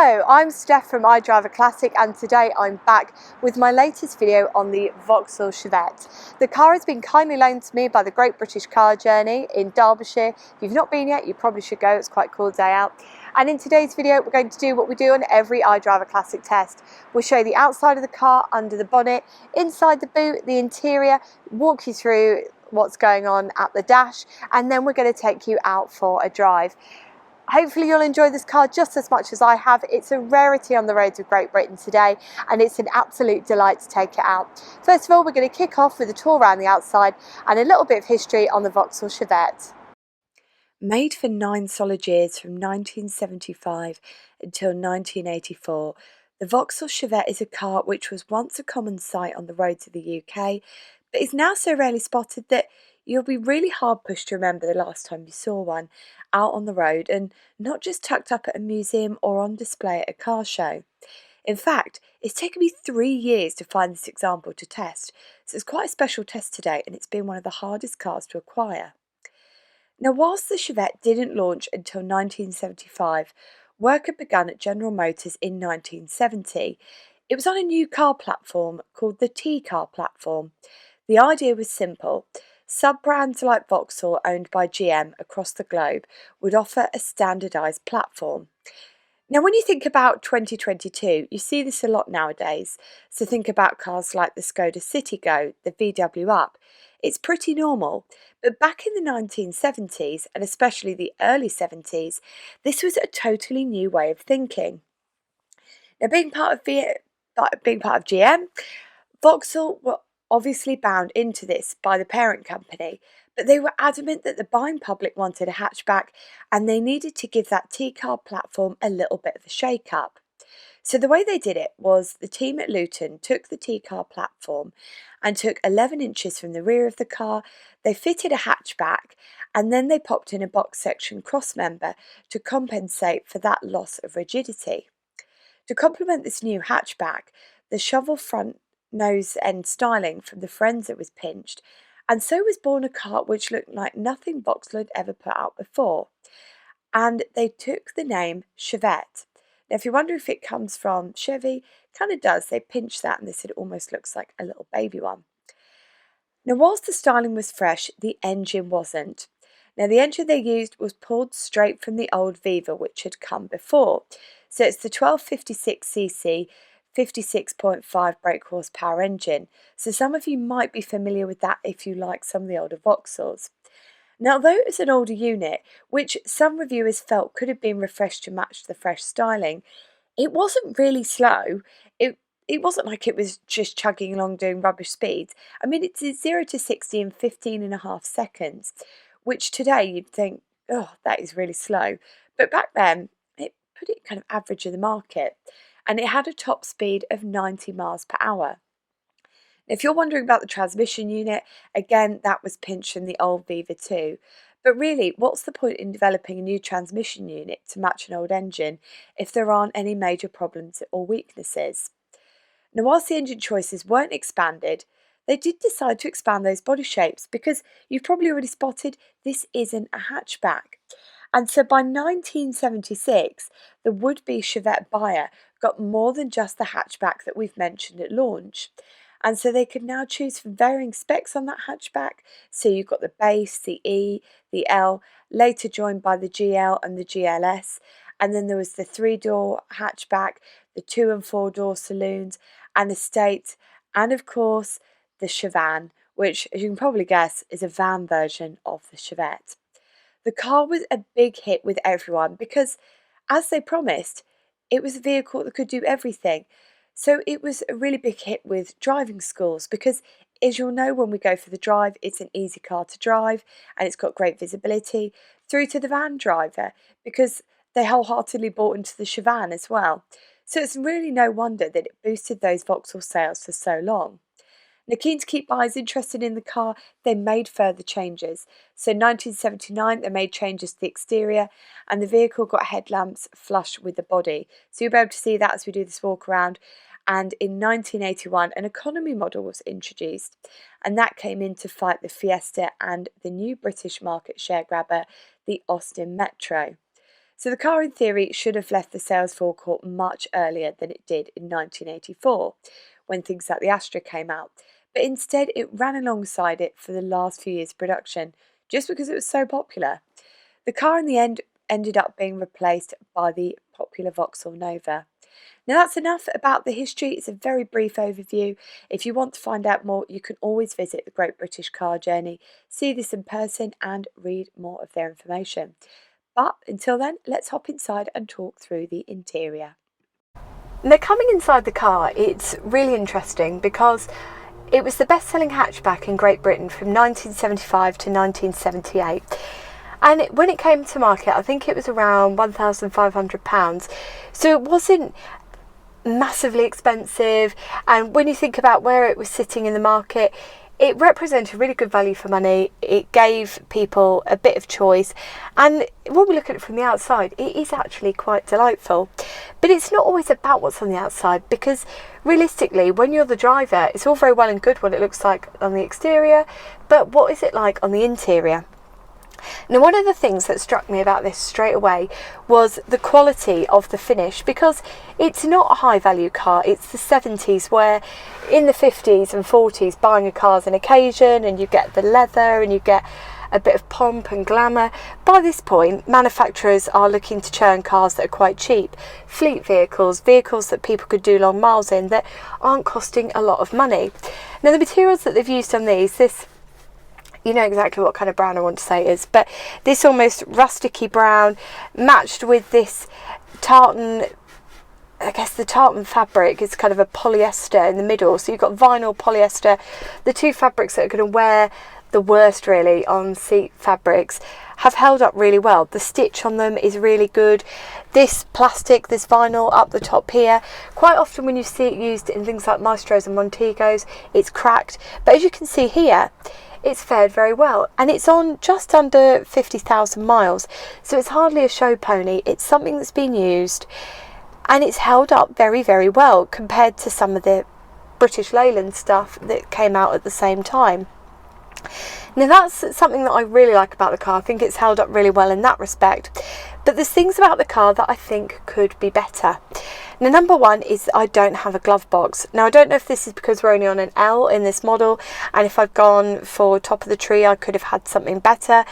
Hello, I'm Steph from iDRIVEACLASSIC and today I'm back with my latest video on the Vauxhall Chevette. The car has been kindly loaned to me by the Great British Car Journey in Derbyshire. If you've not been yet, you probably should go, it's quite a cool day out. And in today's video, we're going to do what we do on every iDRIVEACLASSIC test. We'll show you the outside of the car, under the bonnet, inside the boot, the interior, walk you through what's going on at the dash, and then we're going to take you out for a drive. Hopefully you'll enjoy this car just as much as I have. It's a rarity on the roads of Great Britain today and it's an absolute delight to take it out. First of all, we're going to kick off with a tour around the outside and a little bit of history on the Vauxhall Chevette. Made for 9 solid years from 1975 until 1984, the Vauxhall Chevette is a car which was once a common sight on the roads of the UK, but is now so rarely spotted that you'll be really hard pushed to remember the last time you saw one out on the road and not just tucked up at a museum or on display at a car show. In fact, it's taken me 3 years to find this example to test, so it's quite a special test today and it's been one of the hardest cars to acquire. Now, whilst the Chevette didn't launch until 1975, work had begun at General Motors in 1970. It was on a new car platform called the T-Car platform. The idea was simple. Sub-brands like Vauxhall, owned by GM across the globe, would offer a standardised platform. Now, when you think about 2022, you see this a lot nowadays. So think about cars like the Skoda Citigo, the VW Up. It's pretty normal. But back in the 1970s, and especially the early 70s, this was a totally new way of thinking. Now, being part of GM, Vauxhall were obviously bound into this by the parent company, but they were adamant that the buying public wanted a hatchback and they needed to give that T-car platform a little bit of a shake-up. So the way they did it was the team at Luton took the T-car platform and took 11 inches from the rear of the car, they fitted a hatchback, and then they popped in a box section crossmember to compensate for that loss of rigidity. To complement this new hatchback, the shovel front nose end styling from the Frenza was pinched, and so was born a car which looked like nothing Vauxhall had ever put out before, and they took the name Chevette. Now, if you wonder if it comes from Chevy, it kind of does. They pinched that and they said it almost looks like a little baby one. Now, whilst the styling was fresh, the engine wasn't. Now, the engine they used was pulled straight from the old Viva, which had come before. So it's the 1256cc 56.5 brake horsepower engine. So some of you might be familiar with that if you like some of the older Vauxhalls. Now, though it was an older unit, which some reviewers felt could have been refreshed to match the fresh styling, it wasn't really slow. It wasn't like it was just chugging along doing rubbish speeds. I mean, it did 0 to 60 in 15.5 seconds, which today you'd think, oh, that is really slow. But back then, it put it kind of average in the market. And it had a top speed of 90 miles per hour. If you're wondering about the transmission unit, again, that was pinched from the old Viva too. But really, what's the point in developing a new transmission unit to match an old engine if there aren't any major problems or weaknesses? Now, whilst the engine choices weren't expanded, they did decide to expand those body shapes because you've probably already spotted this isn't a hatchback. And so by 1976, the would-be Chevette buyer got more than just the hatchback that we've mentioned at launch. And so they could now choose from varying specs on that hatchback. So you've got the base, the E, the L, later joined by the GL and the GLS. And then there was the 3-door hatchback, the 2 and 4-door saloons, and estate, and of course the Chevan, which, as you can probably guess, is a van version of the Chevette. The car was a big hit with everyone because, as they promised, it was a vehicle that could do everything. So it was a really big hit with driving schools because, as you'll know, when we go for the drive, it's an easy car to drive and it's got great visibility, through to the van driver because they wholeheartedly bought into the Chevan as well. So it's really no wonder that it boosted those Vauxhall sales for so long. Now, keen to keep buyers interested in the car, they made further changes. So in 1979, they made changes to the exterior and the vehicle got headlamps flush with the body. So you'll be able to see that as we do this walk around. And in 1981, an economy model was introduced, and that came in to fight the Fiesta and the new British market share grabber, the Austin Metro. So the car in theory should have left the sales forecourt much earlier than it did in 1984, when things like the Astra came out. But instead it ran alongside it for the last few years of production, just because it was so popular. The car in the end ended up being replaced by the popular Vauxhall Nova. Now that's enough about the history. It's a very brief overview. If you want to find out more, you can always visit the Great British Car Journey, see this in person and read more of their information. But until then, let's hop inside and talk through the interior. Now coming inside the car, it's really interesting because it was the best-selling hatchback in Great Britain from 1975 to 1978. And when it came to market, I think it was around £1,500. So it wasn't massively expensive. And when you think about where it was sitting in the market, it represented really good value for money. It gave people a bit of choice. And when we look at it from the outside, it is actually quite delightful. But it's not always about what's on the outside, because realistically, when you're the driver, it's all very well and good what it looks like on the exterior, but what is it like on the interior? Now, one of the things that struck me about this straight away was the quality of the finish, because it's not a high value car. It's the 70s, where in the 50s and 40s buying a car is an occasion, and you get the leather and you get a bit of pomp and glamour. By this point, manufacturers are looking to churn cars that are quite cheap, fleet vehicles that people could do long miles in, that aren't costing a lot of money. Now the materials that they've used on these, you know exactly what kind of brown I want to say it is, but this almost rusticy brown matched with this tartan, I guess the tartan fabric is kind of a polyester in the middle. So you've got vinyl, polyester, the two fabrics that are going to wear the worst really on seat fabrics, have held up really well. The stitch on them is really good. This plastic, this vinyl up the top here, quite often when you see it used in things like Maestros and Montegos, it's cracked. But as you can see here, it's fared very well, and it's on just under 50,000 miles, so it's hardly a show pony. It's something that's been used, and it's held up very, very well compared to some of the British Leyland stuff that came out at the same time. Now that's something that I really like about the car. I think it's held up really well in that respect, but there's things about the car that I think could be better. Now number one is I don't have a glove box. Now I don't know if this is because we're only on an L in this model, and if I'd gone for top of the tree I could have had something better,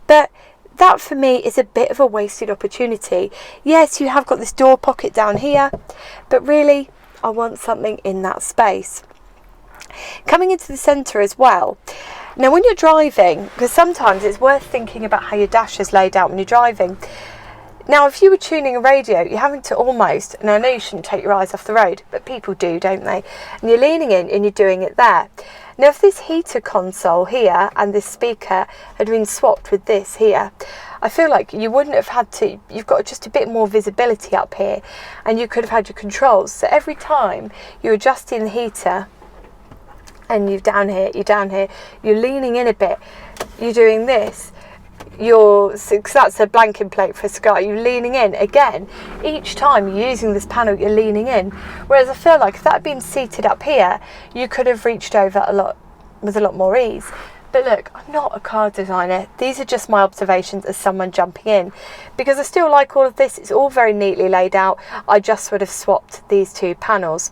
but that for me is a bit of a wasted opportunity. Yes, you have got this door pocket down here, but really I want something in that space. Coming into the centre as well. Now when you're driving, because sometimes it's worth thinking about how your dash is laid out when you're driving. Now if you were tuning a radio, you're having to almost, and I know you shouldn't take your eyes off the road, but people do, don't they? And you're leaning in and you're doing it there. Now if this heater console here and this speaker had been swapped with this here, I feel like you wouldn't have had to, you've got just a bit more visibility up here, and you could have had your controls. So every time you're adjusting the heater, and you're down here, you're leaning in a bit, you're doing this, because that's a blanking plate for a cigar, you're leaning in again. Each time you're using this panel, you're leaning in. Whereas I feel like if that had been seated up here, you could have reached over a lot with a lot more ease. But look, I'm not a car designer. These are just my observations as someone jumping in, because I still like all of this. It's all very neatly laid out. I just would have swapped these two panels.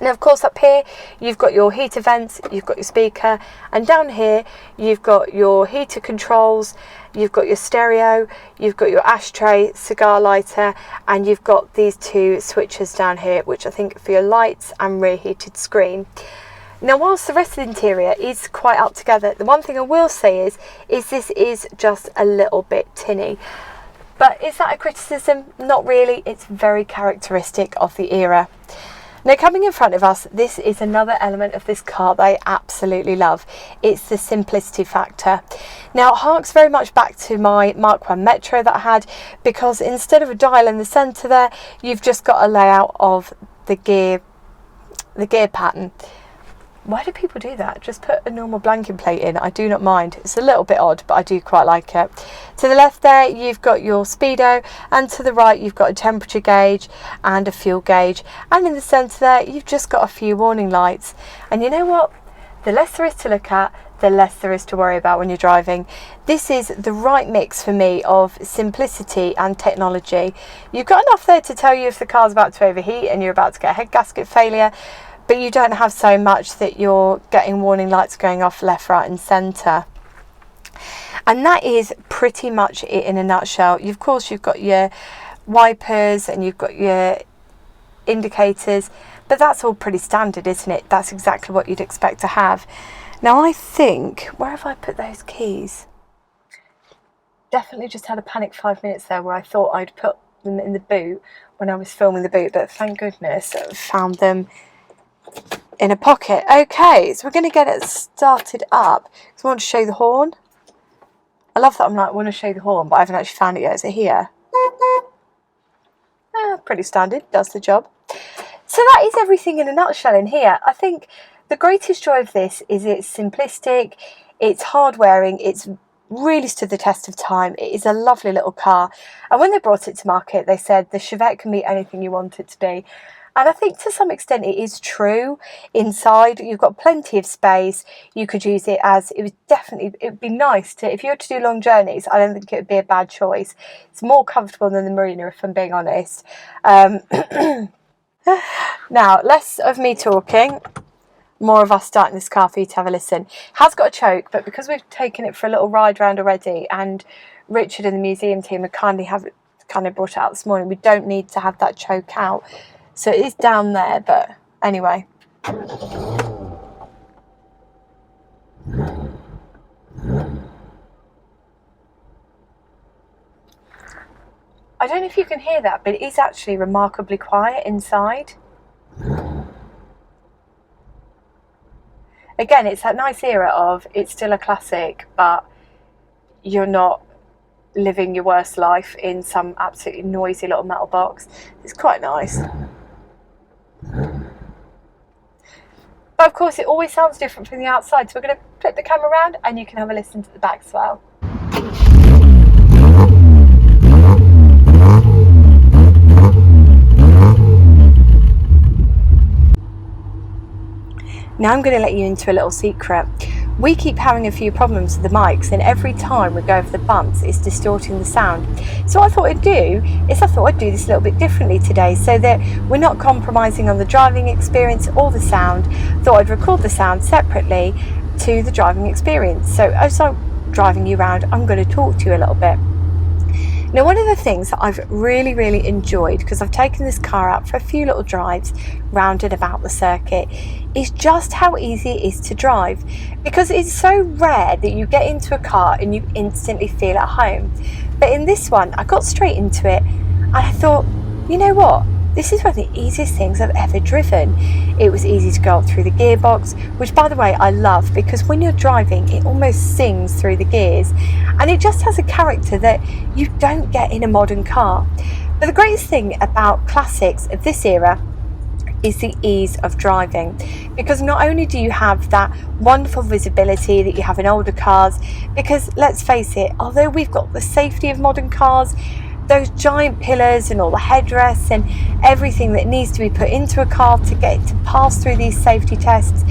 Now of course up here you've got your heater vents, you've got your speaker, and down here you've got your heater controls, you've got your stereo, you've got your ashtray, cigar lighter, and you've got these two switches down here, which I think are for your lights and rear heated screen. Now whilst the rest of the interior is quite up together, the one thing I will say is this is just a little bit tinny. But is that a criticism? Not really. It's very characteristic of the era. Now coming in front of us, this is another element of this car that I absolutely love. It's the simplicity factor. Now it harks very much back to my Mark I Metro that I had, because instead of a dial in the centre there, you've just got a layout of the gear pattern. Why do people do that? Just put a normal blanking plate in. I do not mind. It's a little bit odd, but I do quite like it. To the left there, you've got your speedo, and to the right, you've got a temperature gauge and a fuel gauge. And in the centre there, you've just got a few warning lights. And you know what? The less there is to look at, the less there is to worry about when you're driving. This is the right mix for me of simplicity and technology. You've got enough there to tell you if the car's about to overheat and you're about to get a head gasket failure, but you don't have so much that you're getting warning lights going off left, right and centre. And that is pretty much it in a nutshell. Of course, you've got your wipers and you've got your indicators, but that's all pretty standard, isn't it? That's exactly what you'd expect to have. Now I think, where have I put those keys? Definitely just had a panic 5 minutes there where I thought I'd put them in the boot when I was filming the boot, but thank goodness I found them in a pocket. Okay, so we're going to get it started up. So I want to show you the horn. I love that I'm like, I want to show you the horn, but I haven't actually found it yet. Is it here? Pretty standard, does the job. So that is everything in a nutshell in here. I think the greatest joy of this is it's simplistic, it's hard wearing, it's really stood the test of time. It is a lovely little car. And when they brought it to market, they said the Chevette can be anything you want it to be. And I think to some extent it is true. Inside, you've got plenty of space. You could use it as, it would be nice to, if you were to do long journeys, I don't think it would be a bad choice. It's more comfortable than the Marina, if I'm being honest. Now, less of me talking, more of us starting this car for you to have a listen. It has got a choke, but because we've taken it for a little ride round already, and Richard and the museum team have kind of brought it out this morning, we don't need to have that choke out. So it is down there, but anyway. I don't know if you can hear that, but it is actually remarkably quiet inside. Again, it's that nice era of it's still a classic, but you're not living your worst life in some absolutely noisy little metal box. It's quite nice. But of course, it always sounds different from the outside, so we're going to flip the camera around and you can have a listen to the back as well. Now I'm going to let you into a little secret. We keep having a few problems with the mics, and every time we go over the bumps it's distorting the sound. So what I thought I'd do is do this a little bit differently today so that we're not compromising on the driving experience or the sound. Thought I'd record the sound separately to the driving experience. So as I'm driving you around, I'm going to talk to you a little bit. Now, one of the things that I've really enjoyed, because I've taken this car out for a few little drives round and about the circuit, is just how easy it is to drive. Because it's so rare that you get into a car and you instantly feel at home. But in this one, I got straight into it and I thought, you know what? This is one of the easiest things I've ever driven. It was easy to go up through the gearbox, which by the way I love, because when you're driving it almost sings through the gears, and it just has a character that you don't get in a modern car. But the greatest thing about classics of this era is the ease of driving, because not only do you have that wonderful visibility that you have in older cars, because let's face it, although we've got the safety of modern cars, those giant pillars and all the headrests and everything that needs to be put into a car to get it to pass through these safety tests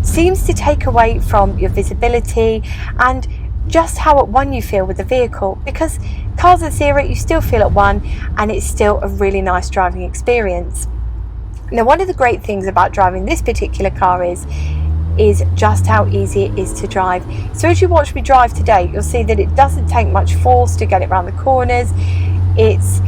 seems to take away from your visibility and just how at one you feel with the vehicle, because cars at this era you still feel at one and it's still a really nice driving experience. Now, one of the great things about driving this particular car is just how easy it is to drive. So as you watch me drive today, you'll see that it doesn't take much force to get it around the corners. It's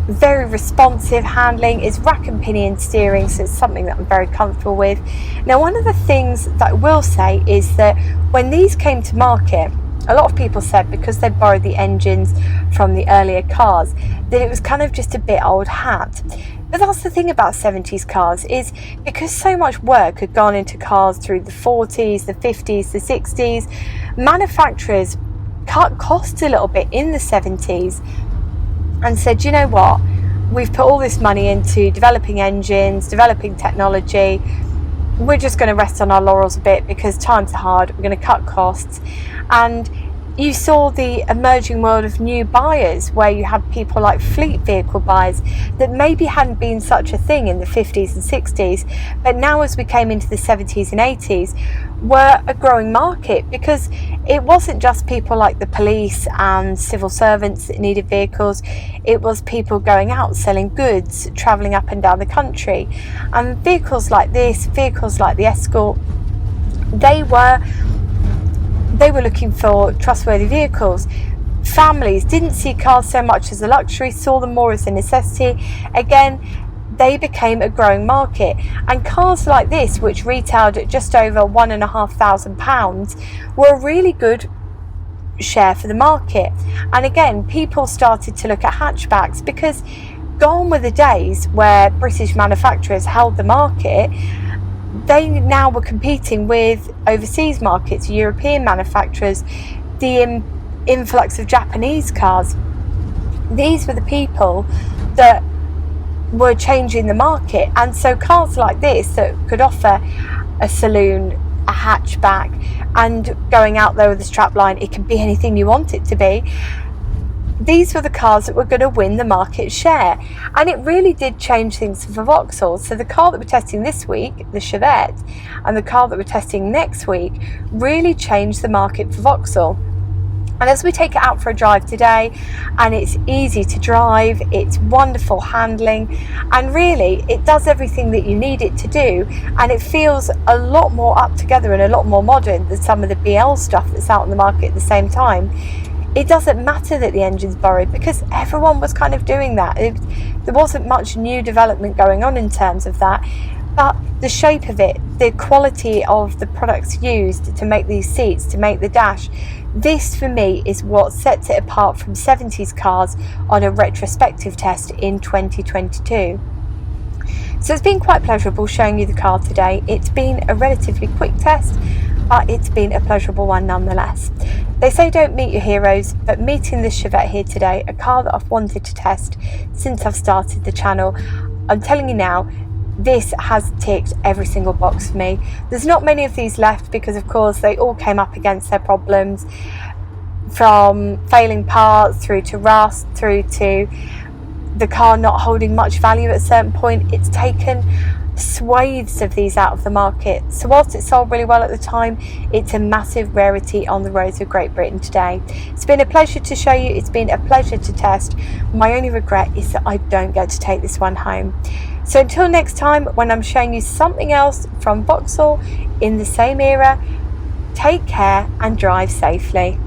very responsive handling, it's rack and pinion steering, so it's something that I'm very comfortable with. Now, one of the things that I will say is that when these came to market, a lot of people said because they borrowed the engines from the earlier cars that it was kind of just a bit old hat. But that's the thing about 70s cars, is because so much work had gone into cars through the 40s, the 50s, the 60s, manufacturers cut costs a little bit in the 70s and said, you know what, we've put all this money into developing engines, developing technology, we're just going to rest on our laurels a bit because times are hard, we're going to cut costs. And You saw the emerging world of new buyers, where you had people like fleet vehicle buyers that maybe hadn't been such a thing in the 50s and 60s, but now as we came into the 70s and 80s were a growing market, because it wasn't just people like the police and civil servants that needed vehicles. It was people going out selling goods, travelling up and down the country, and vehicles like this, vehicles like the Escort, they were looking for trustworthy vehicles. Families didn't see cars so much as a luxury, saw them more as a necessity. Again, they became a growing market, and cars like this, which retailed at just over £1,500, were a really good share for the market. And again, people started to look at hatchbacks, because gone were the days where British manufacturers held the market. They now were competing with overseas markets, European manufacturers, the influx of Japanese cars. These were the people that were changing the market, and so cars like this that could offer a saloon, a hatchback, and going out there with a strapline, it can be anything you want it to be. These were the cars that were going to win the market share, and it really did change things for Vauxhall. So the car that we're testing this week, the Chevette, and the car that we're testing next week really changed the market for Vauxhall. And as we take it out for a drive today, and it's easy to drive, it's wonderful handling, and really it does everything that you need it to do, and it feels a lot more up together and a lot more modern than some of the BL stuff that's out in the market at the same time. It doesn't matter that the engine's borrowed, because everyone was kind of doing that. There wasn't much new development going on in terms of that, but the shape of it, the quality of the products used to make these seats, to make the dash, this for me is what sets it apart from 70s cars on a retrospective test in 2022. So it's been quite pleasurable showing you the car today. It's been a relatively quick test, but it's been a pleasurable one nonetheless. They say don't meet your heroes, but meeting this Chevette here today, a car that I've wanted to test since I've started the channel, I'm telling you now, this has ticked every single box for me. There's not many of these left, because of course they all came up against their problems, from failing parts through to rust, through to the car not holding much value at a certain point. It's taken swathes of these out of the market. So whilst it sold really well at the time, it's a massive rarity on the roads of Great Britain today. It's been a pleasure to show you, it's been a pleasure to test. My only regret is that I don't get to take this one home. So until next time, when I'm showing you something else from Vauxhall in the same era, take care and drive safely.